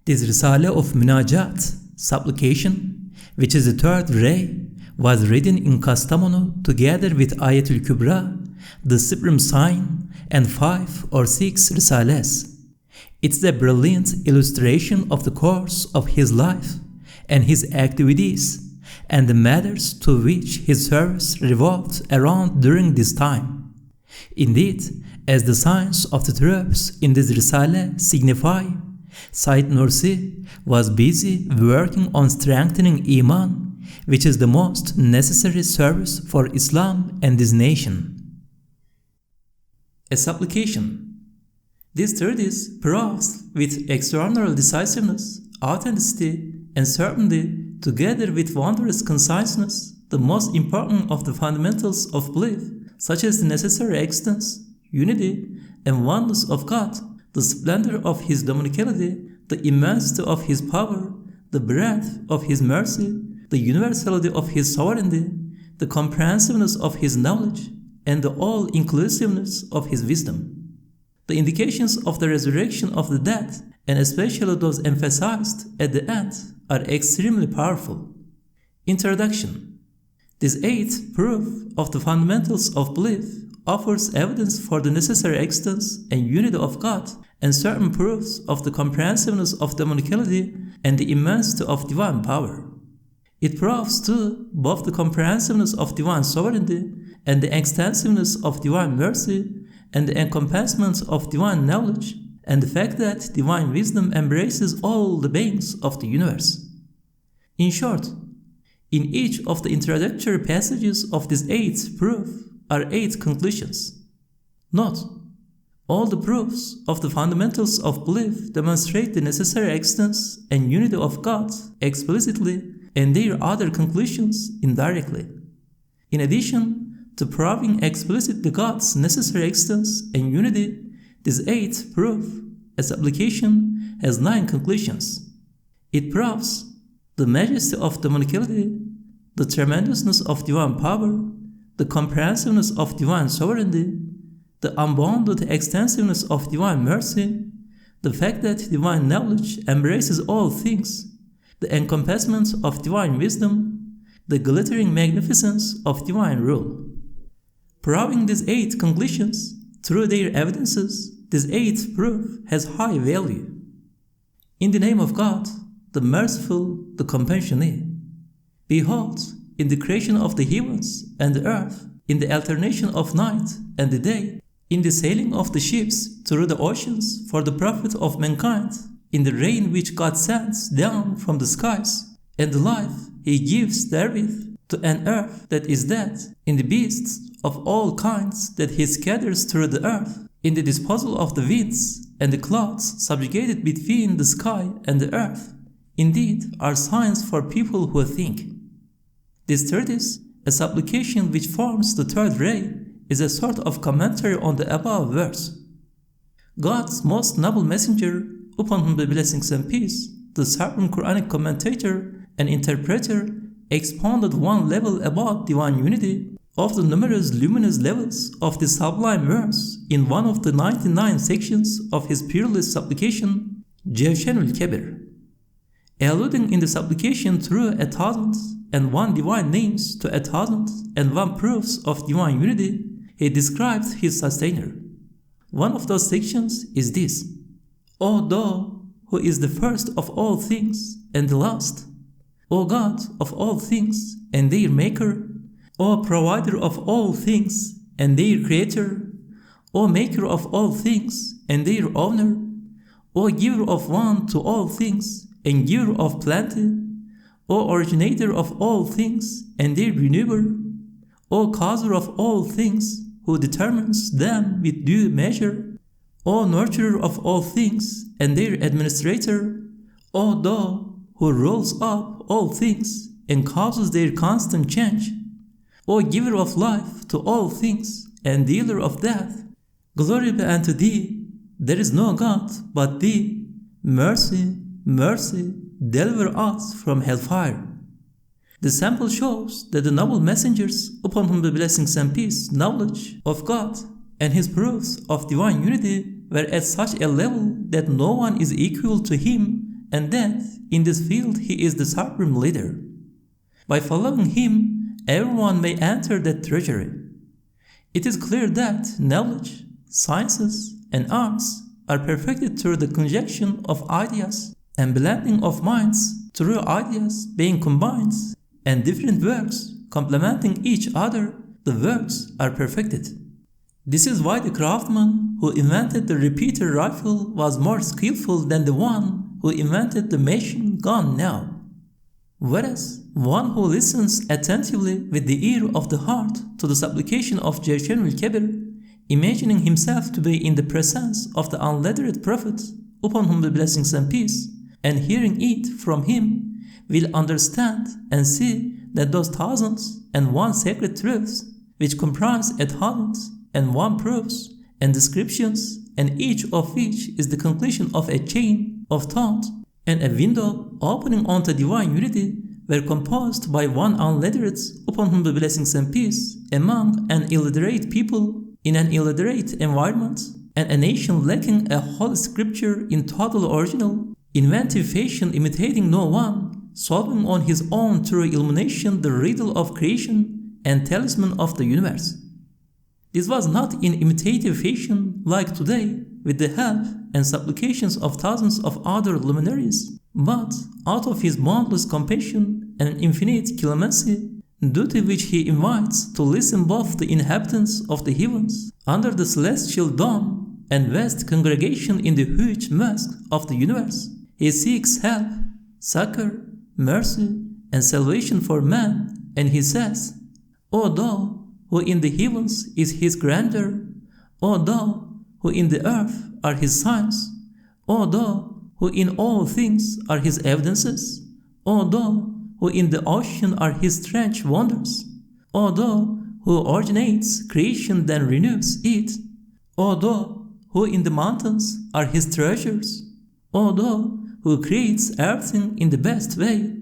This Risale of Munajat, supplication, which is the third ray, was written in Kastamonu together with Ayatul Kubra, the Supreme Sign, and 5 or 6 Risales. It's a brilliant illustration of the course of his life and his activities and the matters to which his service revolved around during this time. Indeed, as the signs of the troops in this Risale signify, Sayyid Nursi was busy working on strengthening Iman, which is the most necessary service for Islam and this nation. A supplication. This treatise proves with extraordinary decisiveness, authenticity, and certainty, together with wondrous conciseness, the most important of the fundamentals of belief, such as the necessary existence, unity, and oneness of God, the splendor of His dominicality, the immensity of His power, the breadth of His mercy, the universality of His sovereignty, the comprehensiveness of His knowledge, and the all-inclusiveness of His wisdom. The indications of the resurrection of the dead, and especially those emphasized at the end, are extremely powerful. Introduction. This 8th proof of the fundamentals of belief offers evidence for the necessary existence and unity of God, and certain proofs of the comprehensiveness of dominicality and the immensity of divine power. It proves too both the comprehensiveness of divine sovereignty and the extensiveness of divine mercy and the encompassment of divine knowledge, and the fact that divine wisdom embraces all the beings of the universe. In short, in each of the introductory passages of this 8th proof are 8 conclusions. Note, all the proofs of the fundamentals of belief demonstrate the necessary existence and unity of God explicitly, and their other conclusions indirectly. In addition to proving explicitly God's necessary existence and unity, this 8th proof, as application, has 9 conclusions. It proves the majesty of dominicality, the tremendousness of divine power, the comprehensiveness of divine sovereignty, the unbounded extensiveness of divine mercy, the fact that divine knowledge embraces all things, the encompassment of divine wisdom, the glittering magnificence of divine rule. Proving these 8 conclusions through their evidences, this 8th proof has high value. In the name of God, the merciful, the compassionate. Behold, in the creation of the heavens and the earth, in the alternation of night and the day, in the sailing of the ships through the oceans for the profit of mankind, in the rain which God sends down from the skies, and the life He gives therewith to an earth that is dead, in the beasts of all kinds that He scatters through the earth, in the disposal of the winds and the clouds subjugated between the sky and the earth, indeed are signs for people who think. This treatise, a supplication which forms the third ray, is a sort of commentary on the above verse. God's most noble messenger, upon whom be blessings and peace, the sovereign Qur'anic commentator and interpreter, expounded one level about divine unity of the numerous luminous levels of the sublime verse in one of the 99 sections of his peerless supplication, Jevshanul Kebir. Alluding in the supplication through 1,001 divine names to 1,001 proofs of divine unity, he describes his sustainer. One of those sections is this: O Thou who is the first of all things and the last, O God of all things and their maker, O provider of all things and their creator, O maker of all things and their owner, O giver of one to all things and giver of plenty, O originator of all things and their renewer, O causer of all things who determines them with due measure, O nurturer of all things and their administrator, O Thou who rolls up all things and causes their constant change, O giver of life to all things and dealer of death, glory be unto Thee, there is no God but Thee, mercy, mercy, deliver us from hellfire. The sample shows that the noble messengers, upon whom be blessings and peace, knowledge of God and His proofs of divine unity were at such a level that no one is equal to Him and that in this field he is the supreme leader. By following him, everyone may enter that treasury. It is clear that knowledge, sciences, and arts are perfected through the conjunction of ideas and blending of minds through ideas being combined, and different works complementing each other, the works are perfected. This is why the craftsman who invented the repeater rifle was more skillful than the one who invented the machine gun now. Whereas one who listens attentively with the ear of the heart to the supplication of Jawshanul Kabir, imagining himself to be in the presence of the unlettered prophet, upon whom be blessings and peace, and hearing it from him, will understand and see that those 1,001 sacred truths, which comprise 1,001 proofs and descriptions, and each of which is the conclusion of a chain of thought and a window opening onto divine unity, were composed by one unlettered, upon whom be blessings and peace, among an illiterate people in an illiterate environment, and a nation lacking a holy scripture in total original, inventive fashion, imitating no one, solving on his own through illumination the riddle of creation and talisman of the universe. This was not in imitative fashion like today, with the help and supplications of thousands of other luminaries, but out of his boundless compassion and infinite clemency, due to which he invites to listen both the inhabitants of the heavens under the celestial dome and vast congregation in the huge mosque of the universe. He seeks help, succor, mercy, and salvation for man, and he says, O thou who in the heavens is his grandeur, O thou who in the earth are his signs, O thou who in all things are his evidences, O thou who in the ocean are his strange wonders, O thou who originates creation then renews it, O thou who in the mountains are his treasures, O thou who creates everything in the best way,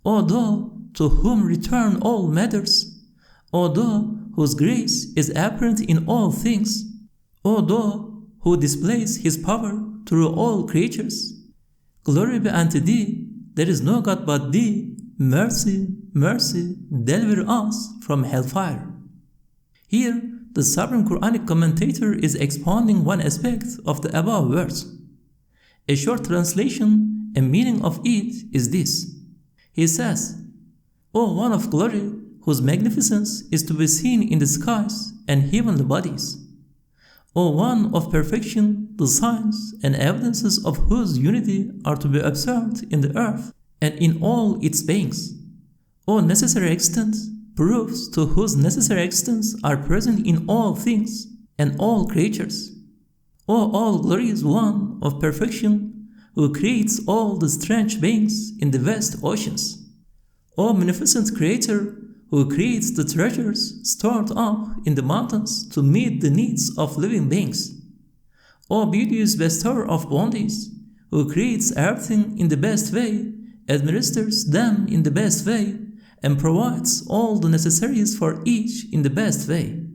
O thou to whom return all matters, O thou whose grace is apparent in all things, O thou who displays his power through all creatures. Glory be unto thee, there is no God but thee, mercy, mercy, deliver us from hellfire. Here, the sovereign Qur'anic commentator is expounding one aspect of the above verse. A short translation and meaning of it is this. He says, O one of glory, whose magnificence is to be seen in the skies and heavenly bodies. O one of perfection, the signs and evidences of whose unity are to be observed in the earth and in all its beings. O necessary extent, proofs to whose necessary extents are present in all things and all creatures. O all glorious one of perfection, who creates all the strange beings in the vast oceans. O magnificent creator, who creates the treasures stored up in the mountains to meet the needs of living beings. O beauteous bestower of bounties, who creates everything in the best way, administers them in the best way, and provides all the necessaries for each in the best way.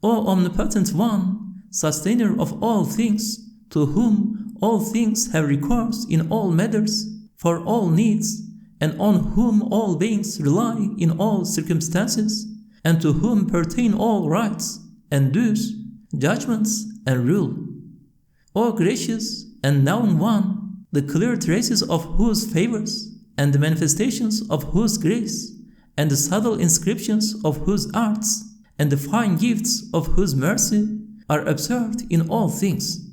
O omnipotent one, sustainer of all things, to whom all things have recourse in all matters, for all needs, and on whom all beings rely in all circumstances, and to whom pertain all rights, and dues, judgments, and rule. O gracious and knowing one, the clear traces of whose favors, and the manifestations of whose grace, and the subtle inscriptions of whose arts, and the fine gifts of whose mercy are observed in all things.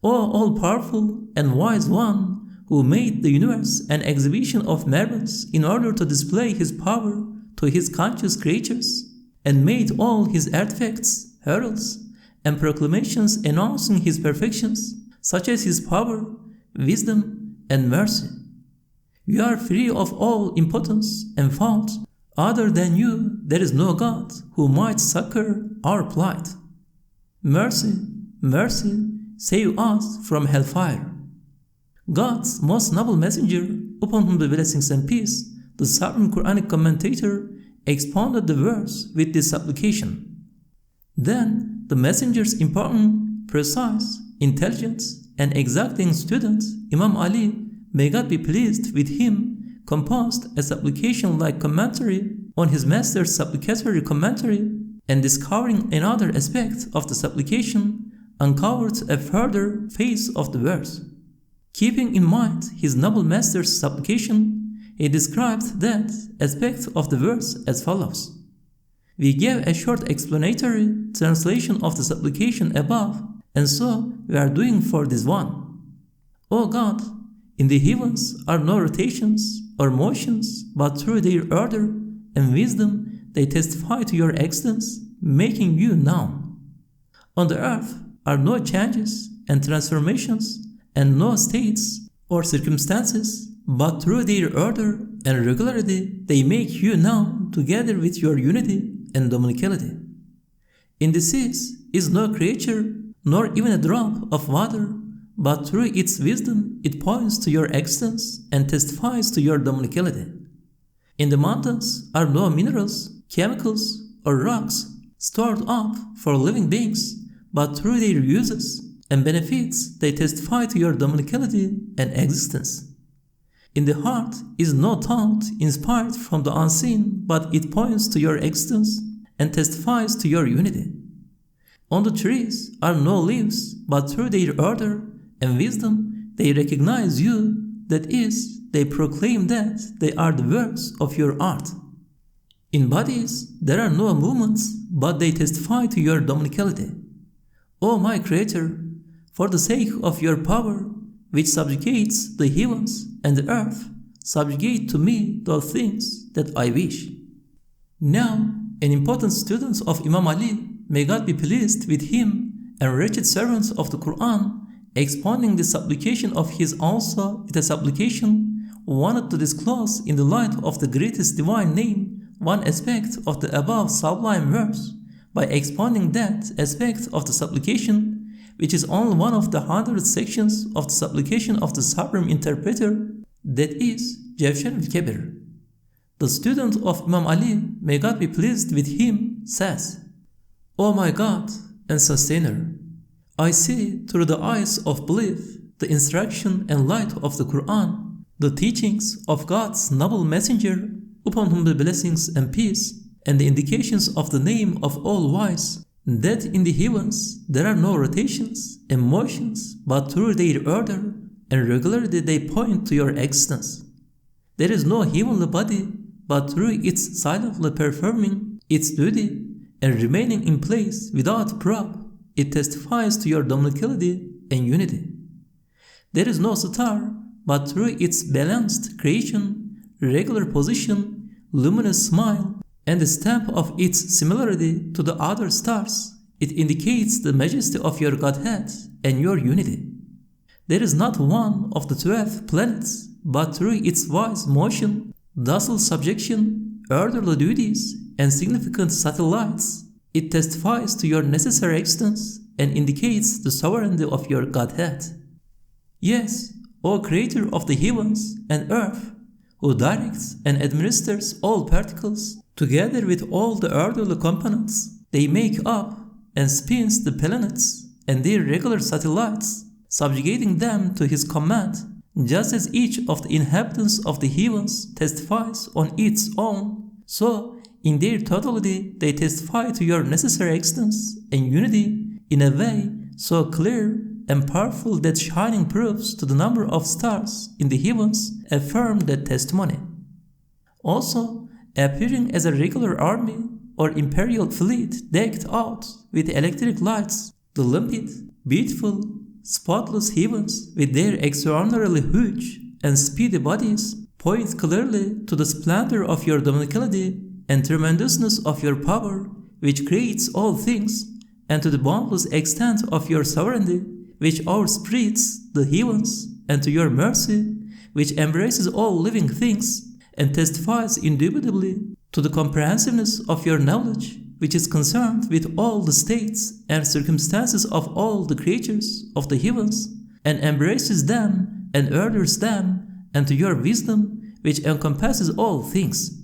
O all-powerful and wise one, who made the universe an exhibition of marvels in order to display his power to his conscious creatures, and made all his artifacts, heralds, and proclamations announcing his perfections, such as his power, wisdom, and mercy. You are free of all impotence and fault. Other than you, there is no God who might succor our plight. Mercy, mercy, save us from hellfire. God's most noble messenger, upon whom be blessings and peace, the sovereign Qur'anic commentator, expounded the verse with this supplication. Then the messenger's important, precise, intelligent, and exacting student, Imam Ali, may God be pleased with him, composed a supplication-like commentary on his master's supplicatory commentary, and discovering another aspect of the supplication, uncovered a further phase of the verse. Keeping in mind his noble master's supplication, he described that aspect of the verse as follows. We gave a short explanatory translation of the supplication above, and so we are doing for this one. O God, in the heavens are no rotations or motions, but through their order and wisdom they testify to your excellence, making you known. On the earth are no changes and transformations, and no states or circumstances, but through their order and regularity they make you known together with your unity and dominicality. In the seas is no creature, nor even a drop of water, but through its wisdom it points to your excellence and testifies to your dominicality. In the mountains are no minerals, chemicals, or rocks stored up for living beings, but through their uses and benefits they testify to your dominicality and existence. In the heart is no thought inspired from the unseen, but it points to your existence and testifies to your unity. On the trees are no leaves, but through their order and wisdom they recognize you, that is, they proclaim that they are the works of your art. In bodies there are no movements, but they testify to your dominicality. O my Creator, for the sake of your power, which subjugates the heavens and the earth, subjugate to me those things that I wish. Now, an important student of Imam Ali, may God be pleased with him, and wretched servants of the Qur'an, expounding the supplication of his also with a supplication, wanted to disclose in the light of the greatest divine name one aspect of the above sublime verse, by expounding that aspect of the supplication, which is only one of the 100 sections of the supplication of the Supreme Interpreter, that is, Jawshar al-Kabir. The student of Imam Ali, may God be pleased with him, says, O my God and Sustainer, I see through the eyes of belief the instruction and light of the Qur'an, the teachings of God's noble messenger, upon whom be blessings and peace, and the indications of the name of all-wise, that in the heavens there are no rotations and motions, but through their order and regularity they point to your existence. There is no heavenly body, but through its silently performing its duty and remaining in place without prop, it testifies to your dominicality and unity. There is no star, but through its balanced creation, regular position, luminous smile, and the stamp of its similarity to the other stars, it indicates the majesty of your Godhead and your unity. There is not one of the 12 planets, but through its wise motion, docile subjection, orderly duties, and significant satellites, it testifies to your necessary existence and indicates the sovereignty of your Godhead. Yes, O Creator of the heavens and earth, who directs and administers all particles, together with all the orderly components they make up, and spins the planets and their regular satellites, subjugating them to his command, just as each of the inhabitants of the heavens testifies on its own, so in their totality they testify to your necessary existence and unity in a way so clear and powerful that shining proofs to the number of stars in the heavens affirm that testimony. Also, appearing as a regular army or imperial fleet decked out with electric lights, the limpid, beautiful, spotless heavens with their extraordinarily huge and speedy bodies point clearly to the splendor of your dominicality and tremendousness of your power, which creates all things, and to the boundless extent of your sovereignty, which overspreads the heavens, and to your mercy, which embraces all living things, and testifies indubitably to the comprehensiveness of your knowledge, which is concerned with all the states and circumstances of all the creatures of the heavens, and embraces them and orders them, and to your wisdom, which encompasses all things.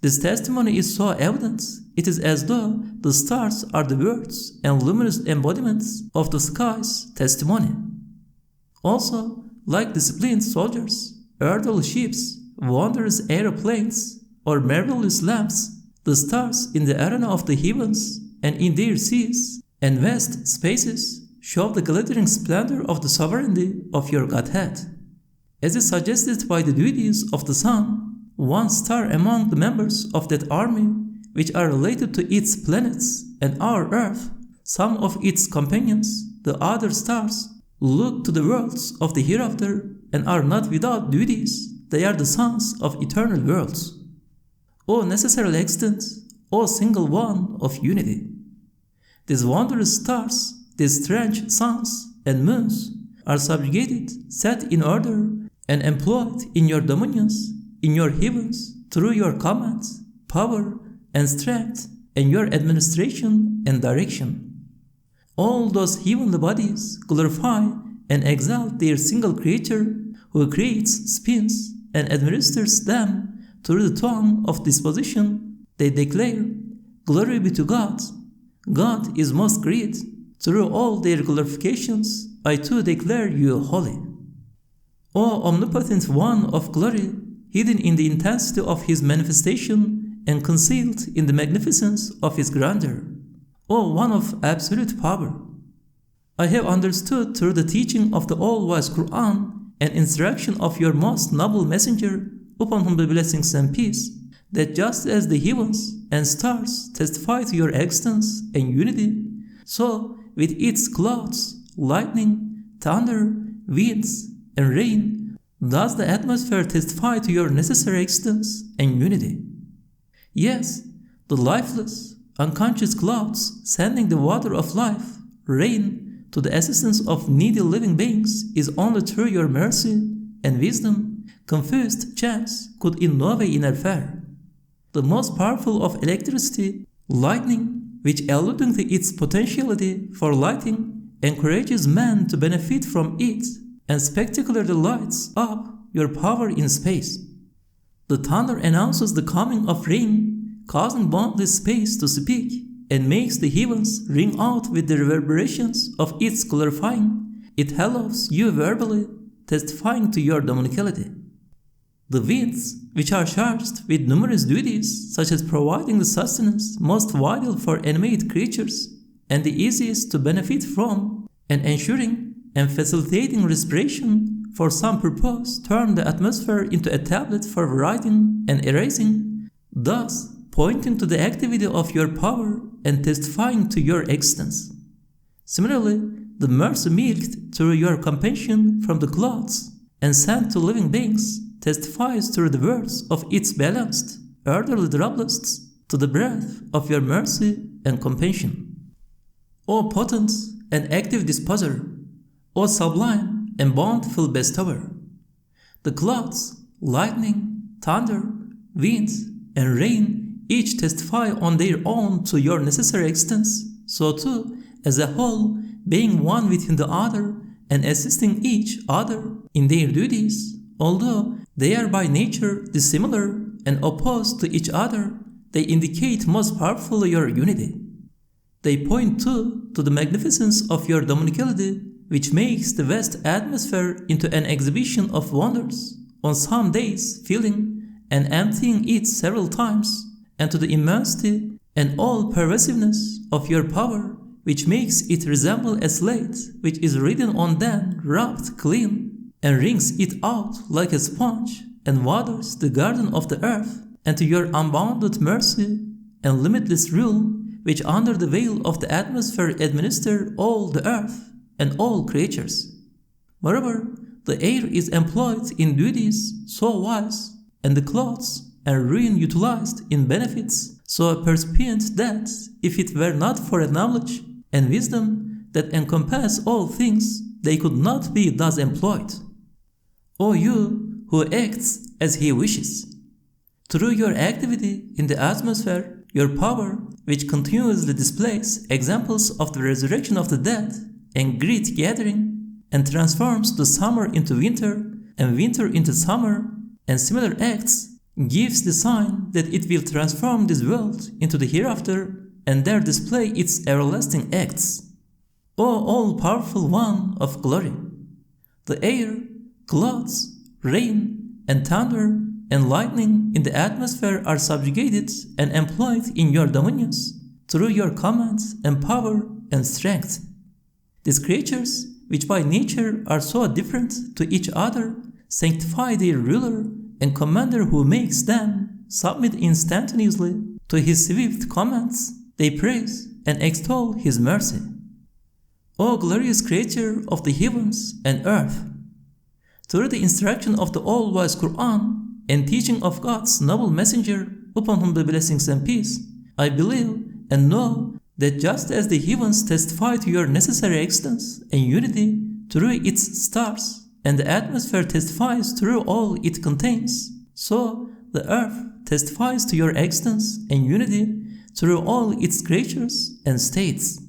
This testimony is so evident, it is as though the stars are the words and luminous embodiments of the sky's testimony. Also, like disciplined soldiers, orderly ships, wondrous aeroplanes, or marvelous lamps, the stars in the arena of the heavens and in their seas and vast spaces show the glittering splendor of the sovereignty of your Godhead. As is suggested by the duties of the sun, one star among the members of that army, which are related to its planets and our earth, some of its companions, the other stars, look to the worlds of the hereafter and are not without duties. They are the sons of eternal worlds. O necessary extent, O single one of unity. These wondrous stars, these strange suns and moons, are subjugated, set in order, and employed in your dominions, in your heavens, through your command, power, and strength, and your administration and direction. All those heavenly bodies glorify and exalt their single creator who creates, spins, and administers them through the tongue of disposition. They declare, "Glory be to God. God is most great. Through all their glorifications, I too declare you holy." O omnipotent one of glory, hidden in the intensity of his manifestation and concealed in the magnificence of his grandeur. O one of absolute power, I have understood through the teaching of the all-wise Qur'an and instruction of your most noble messenger, upon whom be blessings and peace, that just as the heavens and stars testify to your existence and unity, so with its clouds, lightning, thunder, winds, and rain, does the atmosphere testify to your necessary existence and unity. Yes, the lifeless, unconscious clouds sending the water of life, rain, to the assistance of needy living beings is only through your mercy and wisdom. Confused chance could in no way interfere. The most powerful of electricity, lightning, which alluding to its potentiality for lighting, encourages man to benefit from it and spectacularly lights up your power in space. The thunder announces the coming of rain, causing boundless space to speak, and makes the heavens ring out with the reverberations of its glorifying. It hallows you verbally, testifying to your dominicality. The winds, which are charged with numerous duties, such as providing the sustenance most vital for animate creatures, and the easiest to benefit from, and ensuring and facilitating respiration for some purpose, turn the atmosphere into a tablet for writing and erasing, thus pointing to the activity of your power and testifying to your existence. Similarly, the mercy milked through your compassion from the clouds and sent to living beings testifies through the words of its balanced, orderly droplets to the breath of your mercy and compassion. O potent and active disposer, O sublime and bountiful bestower, the clouds, lightning, thunder, winds, and rain each testify on their own to your necessary existence, so too, as a whole, being one within the other and assisting each other in their duties, although they are by nature dissimilar and opposed to each other, they indicate most powerfully your unity. They point too to the magnificence of your dominicality, which makes the vast atmosphere into an exhibition of wonders, on some days filling and emptying it several times, and to the immensity and all-pervasiveness of your power, which makes it resemble a slate which is written on, then rubbed clean, and wrings it out like a sponge, and waters the garden of the earth, and to your unbounded mercy and limitless rule, which under the veil of the atmosphere administer all the earth and all creatures. Moreover, the air is employed in duties so wise, and the clouds and rain utilized in benefits so percipient that, if it were not for a knowledge and wisdom that encompass all things, they could not be thus employed. O you who acts as he wishes, through your activity in the atmosphere, your power, which continuously displays examples of the resurrection of the dead and great gathering, and transforms the summer into winter and winter into summer, and similar acts, gives the sign that it will transform this world into the hereafter and there display its everlasting acts. O all-powerful one of glory, the air, clouds, rain, and thunder, and lightning in the atmosphere are subjugated and employed in your dominions through your command and power and strength. These creatures, which by nature are so different to each other, sanctify their ruler and commander who makes them submit instantaneously to his swift commands. They praise and extol his mercy. O glorious creator of the heavens and earth! Through the instruction of the all-wise Qur'an and teaching of God's noble messenger, upon whom be blessings and peace, I believe and know that just as the heavens testify to your necessary existence and unity through its stars, and the atmosphere testifies through all it contains, so the earth testifies to your existence and unity through all its creatures and states.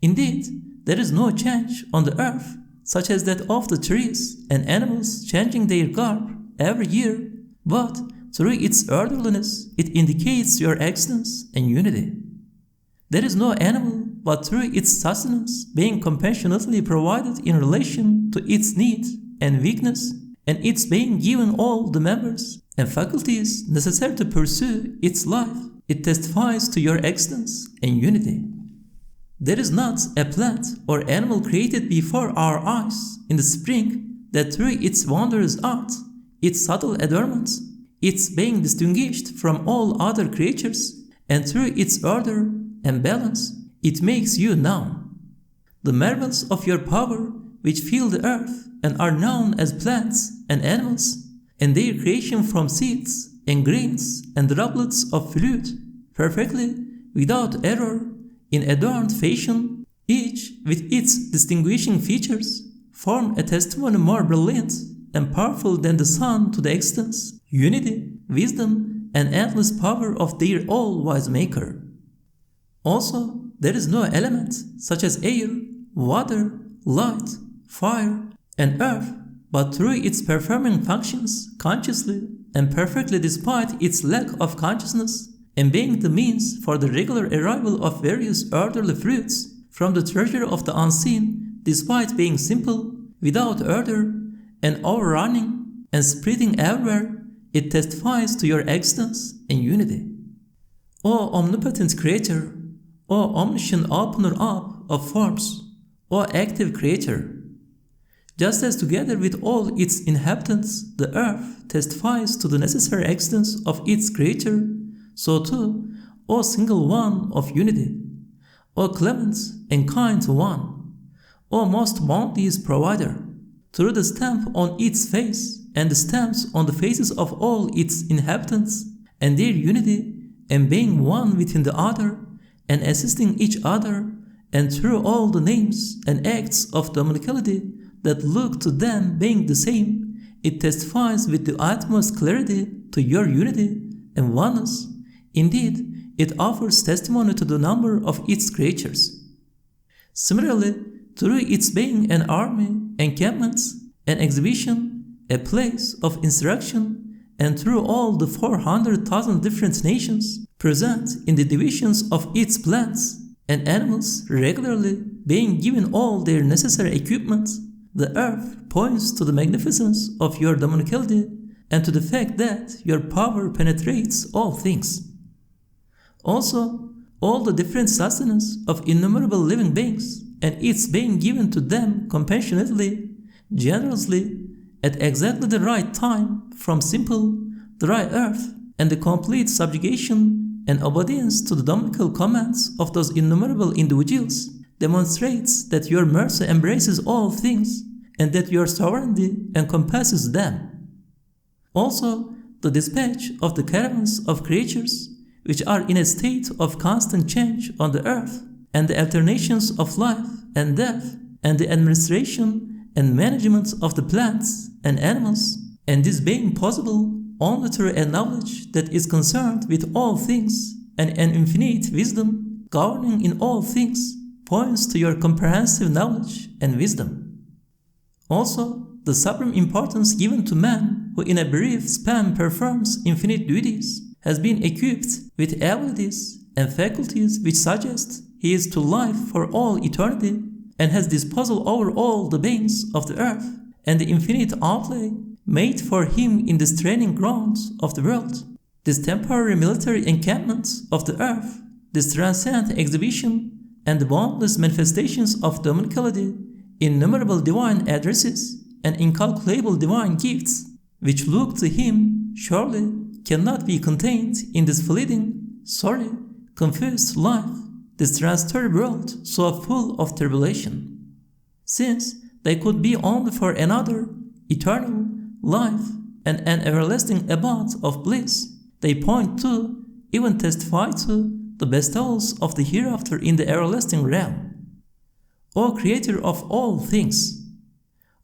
Indeed, there is no change on the earth, such as that of the trees and animals changing their garb every year, but through its orderliness it indicates your existence and unity. There is no animal but through its sustenance being compassionately provided in relation to its need and weakness, and its being given all the members and faculties necessary to pursue its life, it testifies to your existence and unity. There is not a plant or animal created before our eyes in the spring that through its wondrous art, its subtle adornments, its being distinguished from all other creatures, and through its order and balance, it makes you known. The marvels of your power which fill the earth and are known as plants and animals, and their creation from seeds and grains and droplets of fluid, perfectly, without error, in adorned fashion, each with its distinguishing features, form a testimony more brilliant and powerful than the sun to the existence, unity, wisdom, and endless power of their all-wise Maker. Also, there is no element such as air, water, light, fire, and earth, but through its performing functions consciously and perfectly despite its lack of consciousness, and being the means for the regular arrival of various orderly fruits from the treasure of the unseen, despite being simple, without order, and overrunning and spreading everywhere, it testifies to your existence and unity. O omnipotent Creator, O omniscient opener up of forms, O active Creator! Just as together with all its inhabitants, the earth testifies to the necessary existence of its Creator, so too, O single one of unity, O clement and kind one, O most bounteous provider, through the stamp on its face and the stamps on the faces of all its inhabitants, and their unity, and being one within the other, and assisting each other, and through all the names and acts of dominicality that look to them being the same, it testifies with the utmost clarity to your unity and oneness. Indeed, it offers testimony to the number of its creatures. Similarly, through its being an army, encampments, an exhibition, a place of instruction, and through all the 400,000 different nations present in the divisions of its plants and animals regularly being given all their necessary equipment, the earth points to the magnificence of your dominicality and to the fact that your power penetrates all things. Also, all the different sustenance of innumerable living beings and its being given to them compassionately, generously, at exactly the right time from simple, dry earth, and the complete subjugation and obedience to the dominical commands of those innumerable individuals demonstrates that your mercy embraces all things and that your sovereignty encompasses them. Also, the dispatch of the caravans of creatures which are in a state of constant change on the earth, and the alternations of life and death, and the administration and management of the plants and animals, and this being possible only through a knowledge that is concerned with all things, and an infinite wisdom governing in all things, points to your comprehensive knowledge and wisdom. Also, the supreme importance given to man who in a brief span performs infinite duties has been equipped with abilities and faculties which suggest he is to life for all eternity and has disposal over all the beings of the earth and the infinite outlay made for him in the training grounds of the world, this temporary military encampment of the earth, this transcendent exhibition, and the boundless manifestations of dominicality, innumerable divine addresses, and incalculable divine gifts, which look to him, surely cannot be contained in this fleeting, sorry, confused life, this transitory world so full of tribulation. Since they could be only for another, eternal, life, and an everlasting abode of bliss, they point to, even testify to, the bestowals of the hereafter in the everlasting realm. O Creator of all things,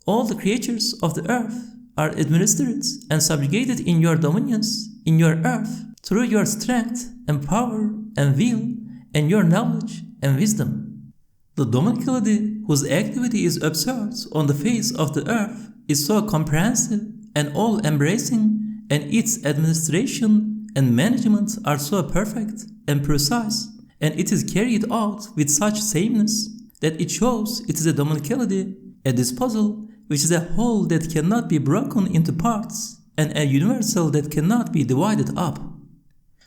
all the creatures of the earth are administered and subjugated in your dominions, in your earth, through your strength and power and will and your knowledge and wisdom. The dominicality whose activity is observed on the face of the earth is so comprehensive and all-embracing, and its administration and management are so perfect and precise, and it is carried out with such sameness that it shows it is a dominicality, a disposal which is a whole that cannot be broken into parts, and a universal that cannot be divided up.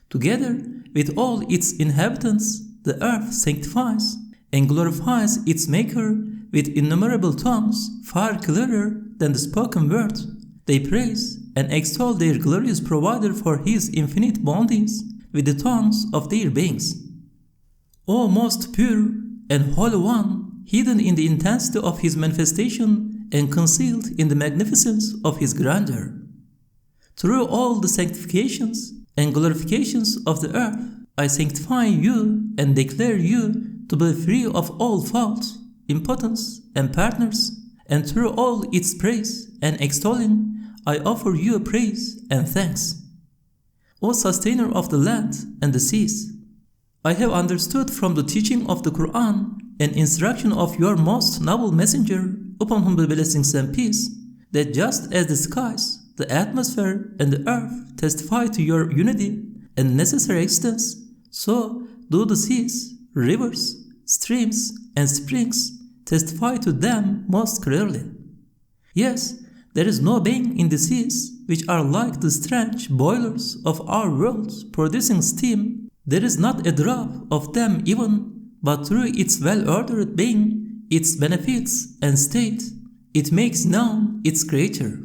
Together with all its inhabitants, the earth sanctifies and glorifies its Maker with innumerable tongues far clearer than the spoken word. They praise and extol their glorious Provider for His infinite bounties with the tongues of their beings. O most pure and holy one, hidden in the intensity of His manifestation and concealed in the magnificence of His grandeur. Through all the sanctifications and glorifications of the earth, I sanctify you and declare you to be free of all fault, impotence, and partners, and through all its praise and extolling, I offer you praise and thanks. O Sustainer of the land and the seas, I have understood from the teaching of the Qur'an and instruction of your most noble messenger, upon whom be blessings and peace, that just as the skies, the atmosphere, and the earth testify to your unity and necessary existence, so do the seas, rivers, streams, and springs testify to them most clearly. Yes, there is no being in the seas which are like the strange boilers of our world producing steam. There is not a drop of them even, but through its well-ordered being, its benefits and state, it makes known its Creator.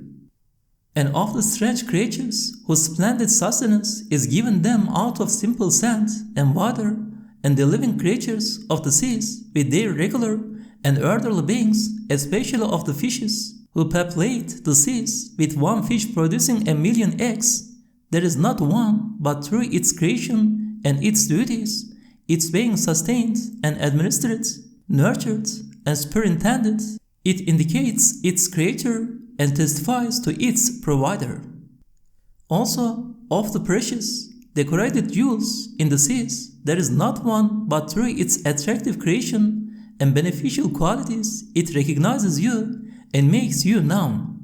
And of the strange creatures whose splendid sustenance is given them out of simple sand and water, and the living creatures of the seas with their regular and orderly beings, especially of the fishes, who populate the seas with one fish producing 1,000,000 eggs, there is not one, but through its creation and its duties, its being sustained and administered, nurtured, and superintended, it indicates its Creator and testifies to its Provider. Also, of the precious, decorated jewels in the seas, there is not one, but through its attractive creation and beneficial qualities, it recognizes you and makes you known.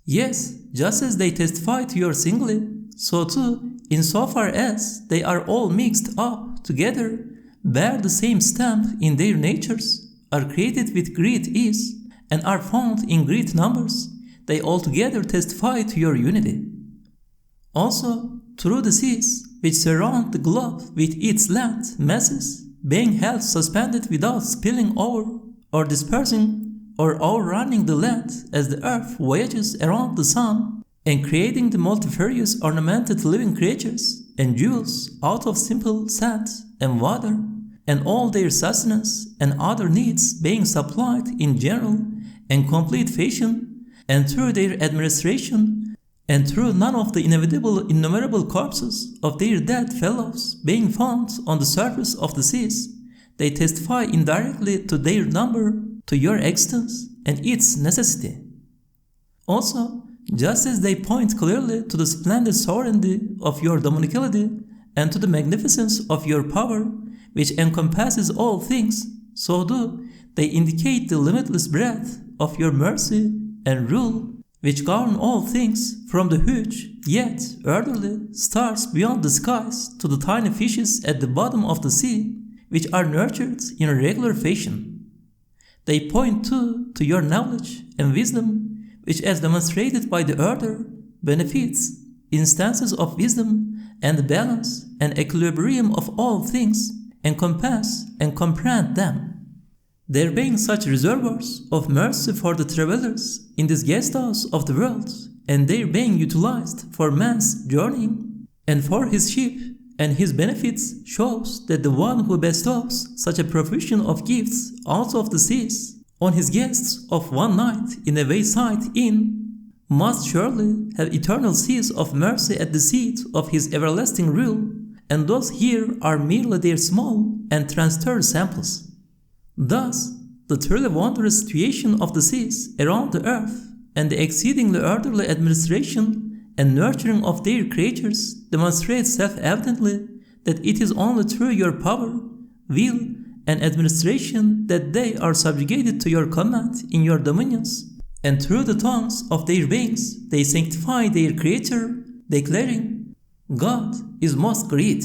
Yes, just as they testify to your singly, so too, insofar as they are all mixed up together, bear the same stamp in their natures, are created with great ease, and are found in great numbers, they altogether testify to your unity. Also, through the seas, which surround the globe with its land masses, being held suspended without spilling over, or dispersing, or overrunning the land as the earth voyages around the sun, and creating the multifarious ornamented living creatures and jewels out of simple sand and water, and all their sustenance and other needs being supplied in general and complete fashion, and through their administration, and through none of the inevitable innumerable corpses of their dead fellows being found on the surface of the seas, they testify indirectly to their number, to your existence, and its necessity. Also, just as they point clearly to the splendid sovereignty of your dominicality and to the magnificence of your power, which encompasses all things, so do they indicate the limitless breadth of your mercy and rule, which govern all things, from the huge, yet orderly, stars beyond the skies to the tiny fishes at the bottom of the sea, which are nurtured in a regular fashion. They point too to your knowledge and wisdom, which as demonstrated by the order, benefits, instances of wisdom and balance and equilibrium of all things, encompass and comprehend them. There being such reservoirs of mercy for the travelers in this guest house of the world, and their being utilized for man's journeying and for his ship and his benefits, shows that the one who bestows such a profusion of gifts out of the seas on his guests of one night in a wayside inn must surely have eternal seas of mercy at the seat of his everlasting rule, and those here are merely their small and transitory samples. Thus, the truly wondrous situation of the seas around the earth and the exceedingly orderly administration and nurturing of their creatures demonstrates self-evidently that it is only through your power, will, and administration that they are subjugated to your command in your dominions, and through the tongues of their wings they sanctify their Creator, declaring, God is most great.